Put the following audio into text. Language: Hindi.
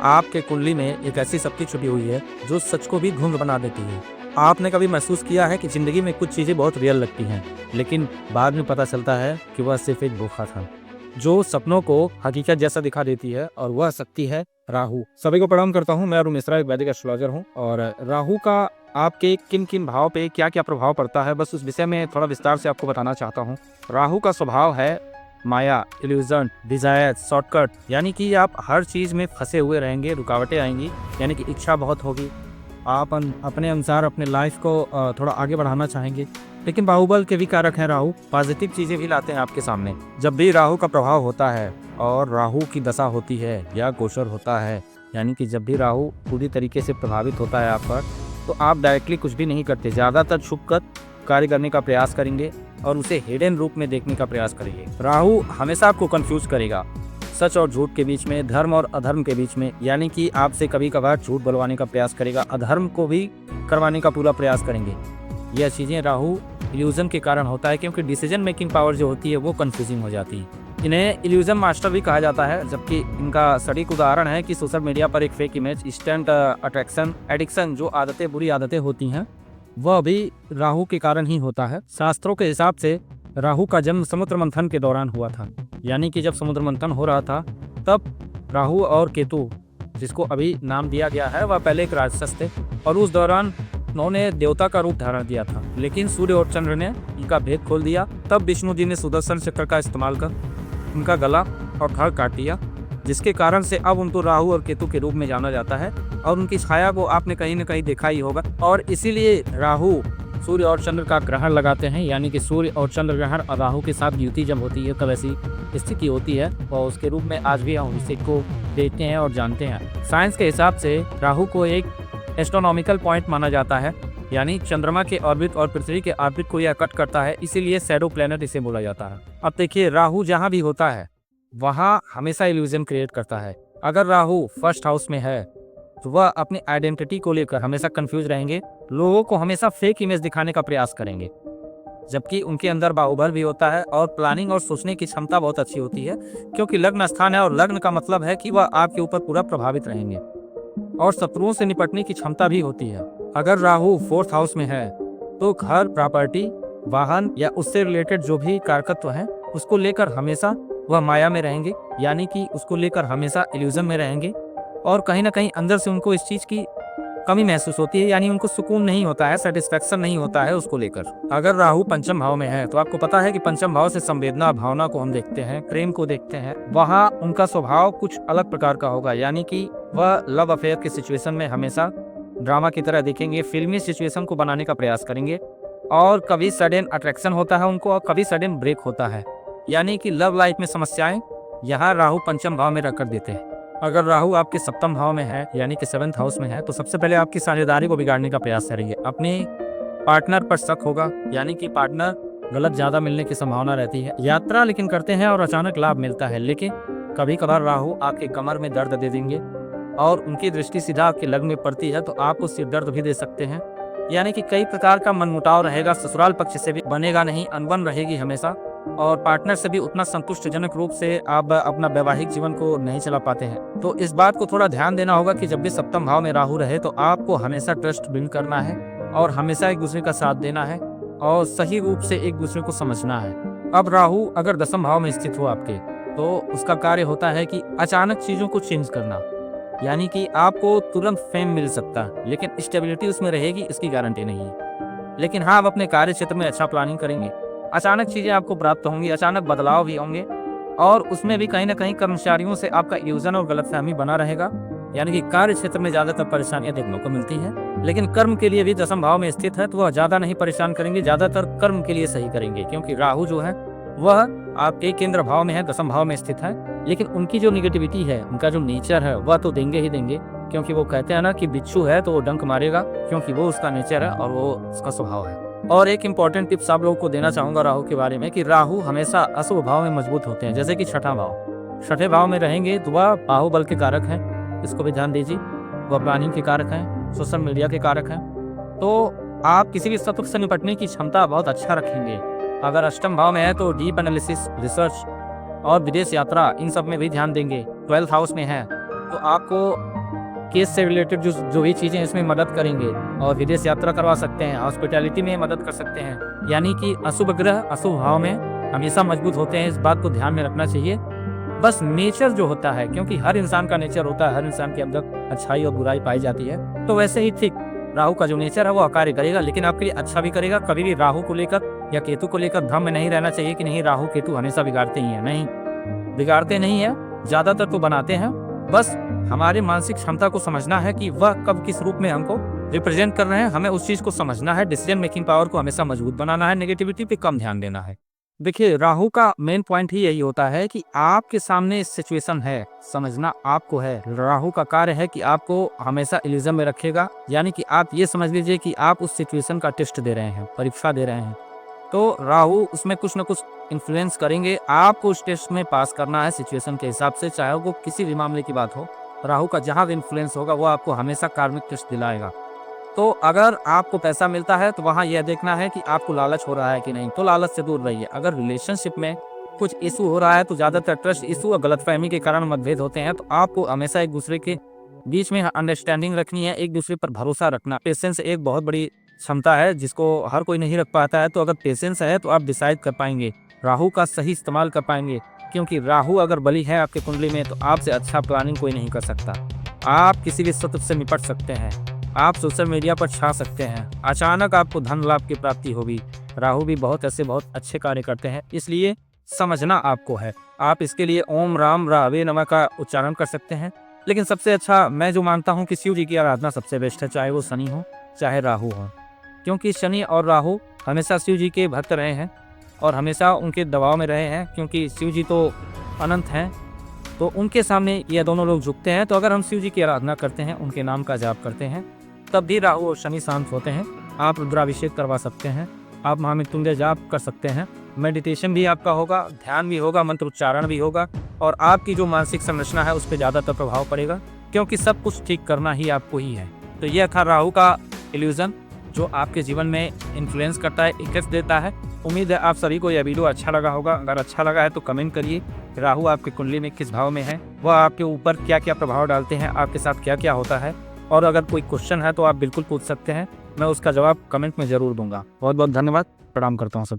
आपके कुंडली में एक ऐसी शक्ति छुपी हुई है जो सच को भी धुंध बना देती है। आपने कभी महसूस किया है कि जिंदगी में कुछ चीजें बहुत रियल लगती हैं, लेकिन बाद में पता चलता है कि वह सिर्फ एक धोखा था जो सपनों को हकीकत जैसा दिखा देती है, और वह शक्ति है राहु। सभी को प्रणाम करता हूँ। मैं अरुण मिश्रा, एक वैदिक एस्ट्रोलॉजर हूँ। और राहु का आपके किन किन भाव पे क्या क्या प्रभाव पड़ता है, बस उस विषय में थोड़ा विस्तार से आपको बताना चाहता हूँ। राहु का स्वभाव है माया, इल्यूजन, डिजायर, शॉर्टकट, यानी कि आप हर चीज में फंसे हुए रहेंगे, रुकावटें आएंगी, यानी कि इच्छा बहुत होगी, आप अपने अनुसार अपने लाइफ को थोड़ा आगे बढ़ाना चाहेंगे। लेकिन बाहुबल के भी कारक हैं राहु, पॉजिटिव चीजें भी लाते हैं आपके सामने। जब भी राहु का प्रभाव होता है और राहु की दशा होती है या गोचर होता है, यानी कि जब भी राहु पूरी तरीके से प्रभावित होता है आप पर, तो आप डायरेक्टली कुछ भी नहीं करते, ज़्यादातर छुपकर कार्य करने का प्रयास करेंगे और उसे हिडन रूप में देखने का प्रयास करेंगे। राहु हमेशा आपको कंफ्यूज करेगा, सच और झूठ के बीच में, धर्म और अधर्म के बीच में, यानी कि आपसे कभी कभार झूठ बुलवाने का प्रयास करेगा, अधर्म को भी करवाने का पूरा प्रयास करेंगे। यह चीज़ें राहु इल्यूजन के कारण होता है, क्योंकि डिसीजन मेकिंग पावर जो होती है वो कंफ्यूजिंग हो जाती है। इन्हें इल्यूजन मास्टर भी कहा जाता है, जबकि इनका सटीक उदाहरण है कि सोशल मीडिया पर एक fake image, instant attraction, addiction, जो आदतें, बुरी आदतें होती हैं, वह भी राहु के कारण ही होता है। शास्त्रों के हिसाब से राहु का जन्म समुद्र मंथन के दौरान हुआ था, यानी कि जब समुद्र मंथन हो रहा था तब राहु और केतु, जिसको अभी नाम दिया गया है, वह पहले एक राक्षस थे और उस दौरान उन्होंने देवता का रूप धारण किया था। लेकिन सूर्य और चंद्र ने उनका भेद खोल दिया। तब विष्णु जी ने सुदर्शन चक्र का इस्तेमाल कर उनका गला और धड़ काट दिया, जिसके कारण से अब उनको राहु और केतु के रूप में जाना जाता है। और उनकी छाया को आपने कहीं न कहीं देखा ही होगा। और इसीलिए राहु सूर्य और चंद्र का ग्रहण लगाते हैं, यानी कि सूर्य और चंद्र ग्रहण और राहु के साथ युति जब होती है तब ऐसी स्थिति होती है, और उसके रूप में आज भी हम इसी को देखते हैं और जानते हैं। साइंस के हिसाब से राहु को एक एस्ट्रोनॉमिकल पॉइंट माना जाता है, यानी चंद्रमा के ऑर्बिट और पृथ्वी के ऑर्बिट को यह कट करता है, इसीलिए शैडो प्लैनेट इसे बोला जाता है। अब देखिए, राहु जहाँ भी होता है वहाँ हमेशा इल्यूजन क्रिएट करता है। अगर राहु फर्स्ट हाउस में है तो वह अपनी आइडेंटिटी को लेकर हमेशा कंफ्यूज रहेंगे, लोगों को हमेशा फेक इमेज दिखाने का प्रयास करेंगे, जबकि उनके अंदर बाहुबल भी होता है और प्लानिंग और सोचने की क्षमता बहुत अच्छी होती है, क्योंकि लग्न स्थान है और लग्न का मतलब है कि वह आपके ऊपर पूरा प्रभावित रहेंगे और शत्रुओं से निपटने की क्षमता भी होती है। अगर राहु फोर्थ हाउस में है तो घर, प्रॉपर्टी, वाहन या उससे रिलेटेड जो भी कारकत्व है उसको लेकर हमेशा वह माया में रहेंगे, यानी कि उसको लेकर हमेशा इल्यूजन में रहेंगे, और कहीं ना कहीं अंदर से उनको इस चीज की कमी महसूस होती है, यानी उनको सुकून नहीं होता है, सेटिस्फेक्शन नहीं होता है उसको लेकर। अगर राहु पंचम भाव में है तो आपको पता है कि पंचम भाव से संवेदना, भावना को हम देखते हैं, प्रेम को देखते हैं, वहाँ उनका स्वभाव कुछ अलग प्रकार का होगा, यानी कि वह लव अफेयर की सिचुएशन में हमेशा ड्रामा की तरह देखेंगे, फिल्मी सिचुएशन को बनाने का प्रयास करेंगे, और कभी सडन अट्रैक्शन होता है उनको और कभी सडन ब्रेक होता है, यानी कि लव लाइफ में समस्याएं यहाँ राहु पंचम भाव में रखकर देते हैं। अगर राहु आपके सप्तम भाव में है, यानी कि 7th हाउस में है, तो सबसे पहले आपकी साझेदारी को बिगाड़ने का प्रयास करेंगे, अपने पार्टनर पर शक होगा, यानी कि पार्टनर गलत ज़्यादा मिलने की संभावना रहती है। यात्रा लेकिन करते हैं और अचानक लाभ मिलता है, लेकिन कभी कभार राहु आपके कमर में दर्द दे देंगे और उनकी दृष्टि सीधा आपके लग्न में पड़ती है तो आपको सिर दर्द भी दे सकते हैं, यानी कि कई प्रकार का मनमुटाव रहेगा, ससुराल पक्ष से भी बनेगा नहीं, अनबन रहेगी हमेशा, और पार्टनर से भी उतना संतुष्टजनक रूप से आप अपना वैवाहिक जीवन को नहीं चला पाते हैं। तो इस बात को थोड़ा ध्यान देना होगा कि जब भी सप्तम भाव में राहु रहे तो आपको हमेशा ट्रस्ट बिल्ड करना है और हमेशा एक दूसरे का साथ देना है और सही रूप से एक दूसरे को समझना है। अब राहु अगर 10th भाव में स्थित हो आपके, तो उसका कार्य होता है कि अचानक चीजों को चेंज करना, यानी कि आपको तुरंत फेम मिल सकता है, लेकिन स्टेबिलिटी उसमें रहेगी इसकी गारंटी नहीं है। लेकिन हाँ, आप अपने कार्य क्षेत्र में अच्छा प्लानिंग करेंगे, अचानक चीजें आपको प्राप्त होंगी, अचानक बदलाव भी होंगे, और उसमें भी कहीं ना कहीं कर्मचारियों से आपका इल्यूजन और गलतफहमी बना रहेगा, यानी कि कार्य क्षेत्र में ज्यादातर परेशानियां देखने को मिलती हैं। लेकिन कर्म के लिए भी 10th भाव में स्थित है तो वह ज्यादा नहीं परेशान करेंगे, ज्यादातर कर्म के लिए सही करेंगे, क्योंकि राहु जो है वह आपके केंद्र भाव में है, 10th भाव में स्थित है। लेकिन उनकी जो निगेटिविटी है, उनका जो नेचर है, वह तो देंगे ही देंगे, क्योंकि वो कहते हैं ना कि बिच्छू है तो वो डंक मारेगा, क्योंकि वो उसका नेचर है और वो उसका स्वभाव है। और एक इंपॉर्टेंट टिप्स आप लोगों को देना चाहूंगा राहु के बारे में, कि राहु हमेशा अशुभ भाव में मजबूत होते हैं, जैसे कि 6ठा भाव। 6ठे भाव में रहेंगे तो वह बाहुबल के कारक हैं, इसको भी ध्यान दीजिए। वह प्लानिंग के कारक हैं, सोशल मीडिया के कारक हैं, तो आप किसी भी शत्रु से निपटने की क्षमता बहुत अच्छा रखेंगे। अगर 8म भाव में है तो डीप एनालिसिस, रिसर्च और विदेश यात्रा, इन सब में भी ध्यान देंगे। 12th हाउस में है तो आपको केस से रिलेटेड जो जो भी चीज़ें इसमें मदद करेंगे, और विदेश यात्रा करवा सकते हैं, हॉस्पिटैलिटी में मदद कर सकते हैं। यानी कि अशुभ ग्रह अशुभ भाव में हमेशा मजबूत होते हैं, इस बात को ध्यान में रखना चाहिए। बस नेचर जो होता है, क्योंकि हर इंसान का नेचर होता है, हर इंसान के अंदर अच्छाई और बुराई पाई जाती है, तो वैसे ही ठीक राहु का जो नेचर है वो कार्य करेगा, लेकिन आपके लिए अच्छा भी करेगा। कभी भी राहु को लेकर या केतु को लेकर भ्रम में नहीं रहना चाहिए कि नहीं राहु केतु हमेशा बिगाड़ते ही हैं। नहीं, बिगाड़ते नहीं है, ज़्यादातर तो बनाते हैं। बस हमारे मानसिक क्षमता को समझना है कि वह कब किस रूप में हमको रिप्रेजेंट कर रहे हैं, हमें उस चीज़ को समझना है। डिसीजन मेकिंग पावर को हमेशा मजबूत बनाना है, नेगेटिविटी पे कम ध्यान देना है। देखिए, राहु का मेन पॉइंट ही यही होता है कि आपके सामने सिचुएशन है, समझना आपको है। राहु का कार्य है कि आपको हमेशा इल्यूजन में रखेगा, यानी कि आप ये समझ लीजिए कि आप उस सिचुएशन का टेस्ट दे रहे हैं, परीक्षा दे रहे हैं, तो राहु उसमें कुछ न कुछ इन्फ्लुएंस करेंगे। आपको उस टेस्ट में पास करना है सिचुएशन के हिसाब से, चाहे वो किसी भी मामले की बात हो। राहु का जहाँ भी इन्फ्लुएंस होगा वो आपको हमेशा कार्मिक टेस्ट दिलाएगा। तो अगर आपको पैसा मिलता है तो वहाँ यह देखना है कि आपको लालच हो रहा है कि नहीं, तो लालच से दूर रहिए। अगर रिलेशनशिप में कुछ इशू हो रहा है तो ज़्यादातर ट्रस्ट इशू और गलतफहमी के कारण मतभेद होते हैं, तो आपको हमेशा एक दूसरे के बीच में अंडरस्टैंडिंग रखनी है, एक दूसरे पर भरोसा रखना। पेशेंस एक बहुत बड़ी क्षमता है जिसको हर कोई नहीं रख पाता है, तो अगर पेशेंस है तो आप डिसाइड कर पाएंगे, राहु का सही इस्तेमाल कर पाएंगे। क्योंकि राहु अगर बली है आपके कुंडली में तो आपसे अच्छा प्लानिंग कोई नहीं कर सकता। आप किसी भी शत्रु से निपट सकते हैं, आप सोशल मीडिया पर छा सकते हैं, अचानक आपको धन लाभ की प्राप्ति होगी। राहु भी बहुत अच्छे कार्य करते हैं, इसलिए समझना आपको है। आप इसके लिए ओम राम रावे नमः का उच्चारण कर सकते हैं। लेकिन सबसे अच्छा मैं जो मानता हूँ कि शिव जी की आराधना सबसे बेस्ट है, चाहे वो शनि हो चाहे राहु हो। क्योंकि शनि और राहु हमेशा शिव जी के भक्त रहे हैं और हमेशा उनके दबाव में रहे हैं, क्योंकि शिव जी तो अनंत हैं, तो उनके सामने ये दोनों लोग झुकते हैं। तो अगर हम शिव जी की आराधना करते हैं, उनके नाम का जाप करते हैं, तब भी राहु और शनि शांत होते हैं। आप रुद्राभिषेक करवा सकते हैं, आप महामृत्युंजय जाप कर सकते हैं, मेडिटेशन भी आपका होगा, ध्यान भी होगा, मंत्र उच्चारण भी होगा, और आपकी जो मानसिक संरचना है उस पर ज़्यादातर प्रभाव पड़ेगा, क्योंकि सब कुछ ठीक करना ही आपको ही है। तो यह था राहु का इल्यूजन जो आपके जीवन में इन्फ्लुएंस करता है, इफेक्ट देता है। उम्मीद है आप सभी को यह वीडियो अच्छा लगा होगा। अगर अच्छा लगा है तो कमेंट करिए, राहु आपकी कुंडली में किस भाव में है, वह आपके ऊपर क्या क्या प्रभाव डालते हैं, आपके साथ क्या क्या होता है। और अगर कोई क्वेश्चन है तो आप बिल्कुल पूछ सकते हैं, मैं उसका जवाब कमेंट में ज़रूर दूंगा। बहुत बहुत धन्यवाद, प्रणाम करता हूँ सब।